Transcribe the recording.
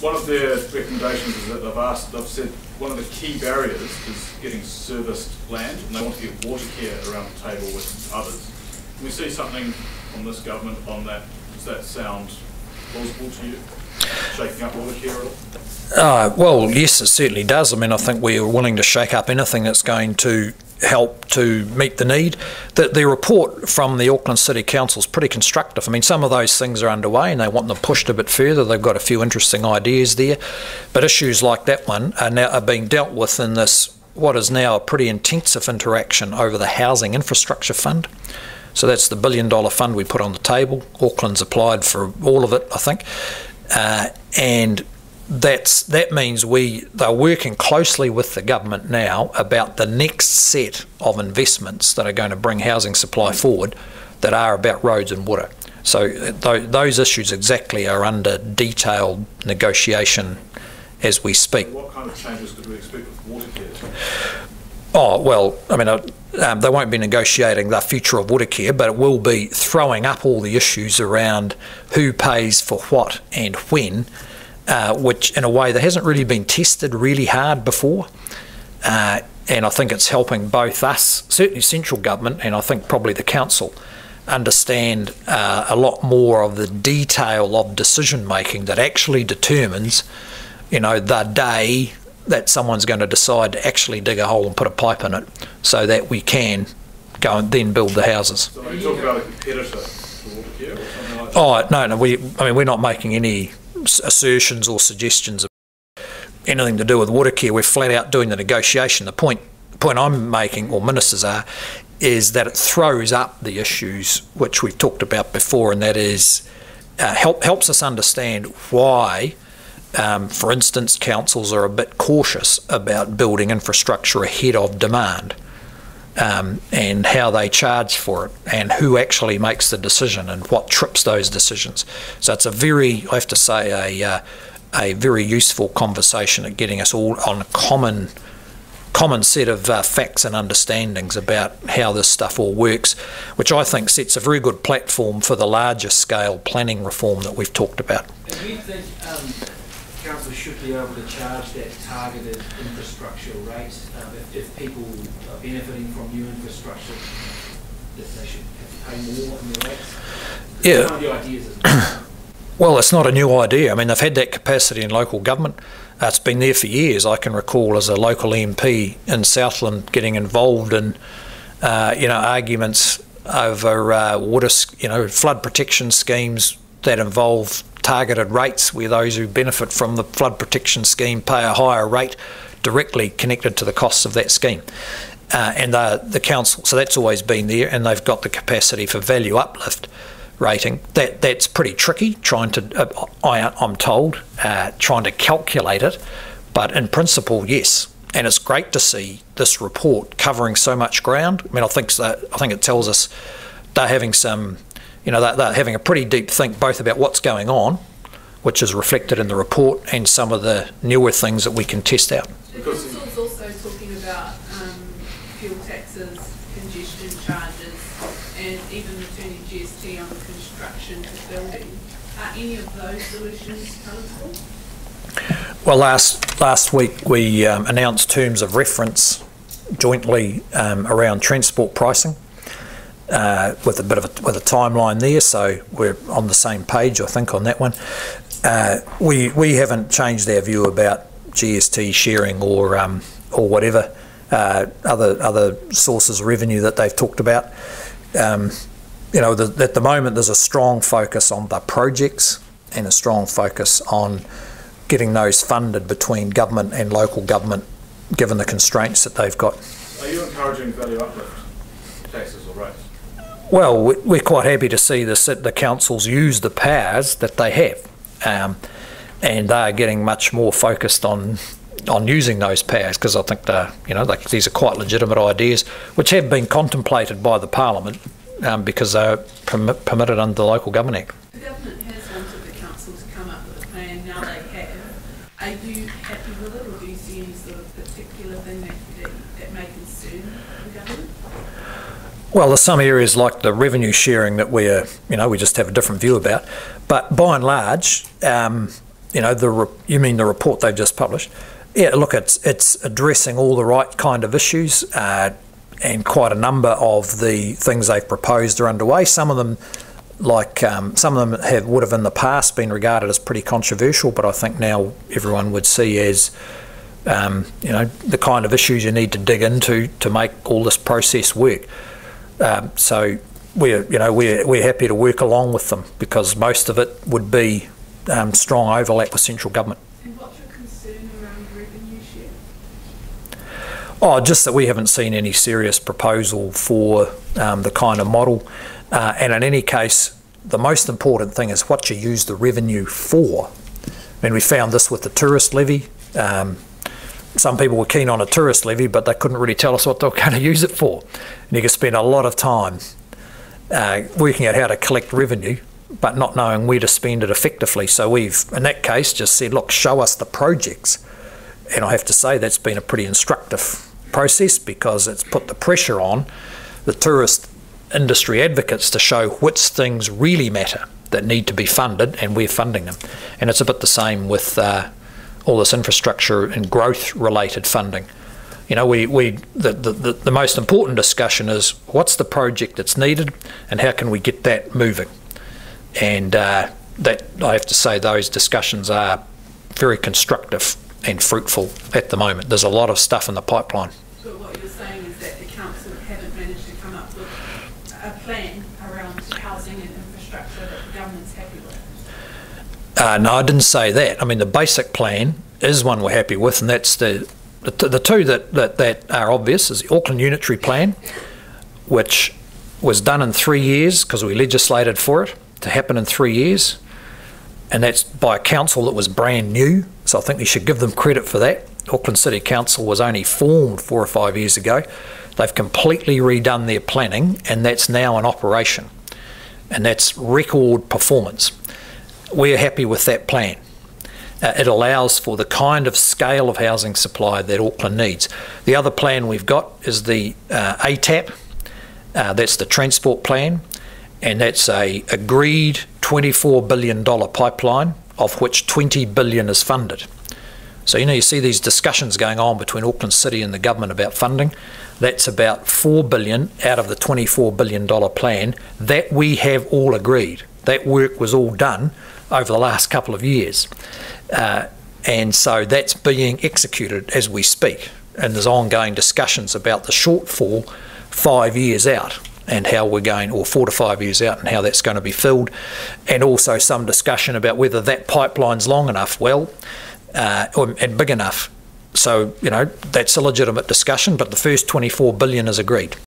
one of their recommendations is that they've said one of the key barriers is getting serviced land, and they want to get water care around the table with others. Can we see something from this government on that? Does that sound plausible to you? Shaking up water care at all? Well, yes, it certainly does. I mean, I think we're willing to shake up anything that's going to help to meet the need. The report from the Auckland City Council is pretty constructive. I mean, some of those things are underway and they want them pushed a bit further. They've got a few interesting ideas there. But issues like that one are being dealt with in this, what is now a pretty intensive interaction over the Housing Infrastructure Fund. So that's the $1 billion fund we put on the table. Auckland's applied for all of it, I think. And that means they're working closely with the government now about the next set of investments that are going to bring housing supply forward that are about roads and water. So those issues exactly are under detailed negotiation as we speak. What kind of changes could we expect with water care? Oh, well, I mean, they won't be negotiating the future of water care, but it will be throwing up all the issues around who pays for what and when, which in a way that hasn't really been tested really hard before. And I think it's helping both us, certainly central government, and I think probably the council, understand a lot more of the detail of decision making that actually determines, you know, the day that someone's going to decide to actually dig a hole and put a pipe in it so that we can go and then build the houses. So when you talk about a competitor for water care or something like that? Oh, no, we're not making any assertions or suggestions of anything to do with water care. We're flat out doing the negotiation. The point I'm making, or ministers are, is that it throws up the issues which we've talked about before, and that is helps us understand why for instance, councils are a bit cautious about building infrastructure ahead of demand, and how they charge for it and who actually makes the decision and what trips those decisions. So it's I have to say, a very useful conversation at getting us all on a common set of facts and understandings about how this stuff all works, which I think sets a very good platform for the larger scale planning reform that we've talked about. And do you think council should be able to charge that targeted infrastructure rate if people are benefiting from new infrastructure, that they should have to pay more in their rates? Yeah. One of the ideas is well, it's not a new idea. I mean, they've had that capacity in local government. It's been there for years. I can recall as a local MP in Southland getting involved in, arguments over water, flood protection schemes that involve targeted rates where those who benefit from the flood protection scheme pay a higher rate directly connected to the costs of that scheme. And the council, so that's always been there, and they've got the capacity for value uplift rating. That's pretty tricky, trying to, I'm told, trying to calculate it, but in principle, yes. And it's great to see this report covering so much ground. I mean, I think it tells us they're having some, they're having a pretty deep think both about what's going on, which is reflected in the report, and some of the newer things that we can test out. The council's also talking about fuel taxes, congestion charges, and even returning GST on construction to building. Are any of those solutions palatable? Well, last week we announced terms of reference jointly around transport pricing, with a timeline there, so we're on the same page, I think, on that one. We haven't changed our view about GST sharing or whatever other sources of revenue that they've talked about. At the moment there's a strong focus on the projects and a strong focus on getting those funded between government and local government, given the constraints that they've got. Are you encouraging value uplift taxes or rates? Well, we're quite happy to see the councils use the powers that they have, and they're getting much more focused on using those powers, because I think these are quite legitimate ideas which have been contemplated by the Parliament because they're permitted under the Local Government Act. The government has wanted the council to come up with a plan. Now they have. Are you happy with it, or do you see any sort of particular thing that may concern the government? Well, there's some areas like the revenue sharing that we just have a different view about. But by and large, you mean the report they've just published? Yeah, look, it's addressing all the right kind of issues, and quite a number of the things they've proposed are underway. Some of them, would have in the past been regarded as pretty controversial, but I think now everyone would see as the kind of issues you need to dig into to make all this process work. So we're happy to work along with them, because most of it would be strong overlap with central government. And what's your concern around revenue share? Oh, just that we haven't seen any serious proposal for the kind of model. And in any case, the most important thing is what you use the revenue for. I mean, we found this with the tourist levy. Some people were keen on a tourist levy, but they couldn't really tell us what they were going to use it for. And you could spend a lot of time working out how to collect revenue, but not knowing where to spend it effectively. So we've, in that case, just said, look, show us the projects. And I have to say that's been a pretty instructive process, because it's put the pressure on the tourist industry advocates to show which things really matter that need to be funded, and we're funding them. And it's a bit the same with all this infrastructure and growth related funding. The most important discussion is what's the project that's needed and how can we get that moving. And that, I have to say, those discussions are very constructive and fruitful at the moment. There's a lot of stuff in the pipeline. So what you're saying is that the council haven't managed to come up with a plan around housing and infrastructure that the government's happy with? No, I didn't say that. I mean, the basic plan is one we're happy with, and that's the two that are obvious is the Auckland Unitary Plan, which was done in 3 years because we legislated for it to happen in 3 years, and that's by a council that was brand new, so I think we should give them credit for that. Auckland City Council was only formed 4 or 5 years ago. They've completely redone their planning, and that's now in operation, and that's record performance. We're happy with that plan. It allows for the kind of scale of housing supply that Auckland needs. The other plan we've got is the ATAP, that's the transport plan, and that's a agreed $24 billion pipeline, of which $20 billion is funded. So you see these discussions going on between Auckland City and the government about funding. That's about $4 billion out of the $24 billion plan that we have all agreed. That work was all done over the last couple of years. And so that's being executed as we speak. And there's ongoing discussions about the shortfall 5 years out and how we're going, or 4 to 5 years out, and how that's going to be filled. And also some discussion about whether that pipeline's long enough, and big enough. So, that's a legitimate discussion, but the first $24 billion is agreed.